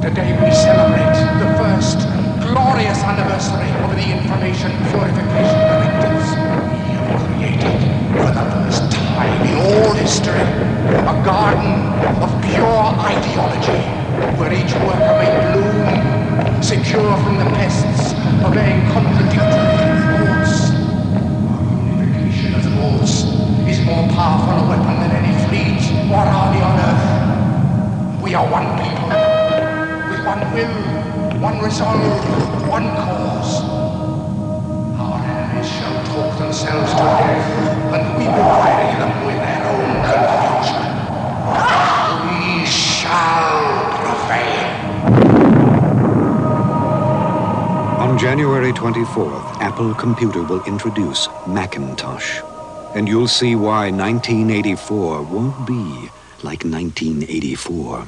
Today we celebrate the first glorious anniversary of the information purification directives. We have created, for the first time in all history, a garden of pure ideology, where each worker may bloom, secure from the pests, obeying contradictory thoughts. Our unification of thoughts is more powerful a weapon than any fleet or army on earth. We are one people, with one will, one resolve, one cause. Our enemies shall talk themselves to death, and we will bury them with their own confusion. We shall prevail. On January 24th, Apple Computer will introduce Macintosh. And you'll see why 1984 won't be like 1984.